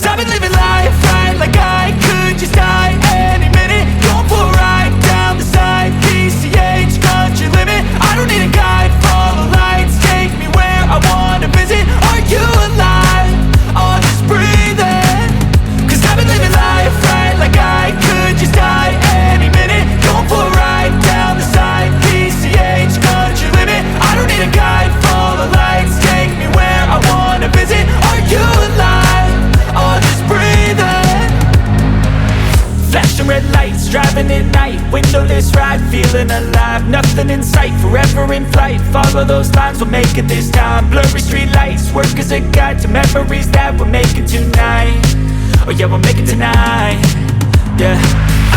I've been living life right like I could just die any minute. Going for a ride down the side, PCH, country limit. I don't need a guide, follow lights, take me where I wanna visit. Are you alive? Or just breathing? Cause I've been living life right like I could just die any minute. Going for a ride down the side, PCH, country limit. I don't need a guide, follow lights, take me where I wanna visit. Are you alive? Or just breathing? Flashing red lights, driving at night, windowless ride, feeling alive. Nothing in sight, forever in flight. Follow those lines, we'll make it this time. Blurry street lights, work as a guide to memories that we're making tonight. Oh yeah, we'll make it tonight. Yeah.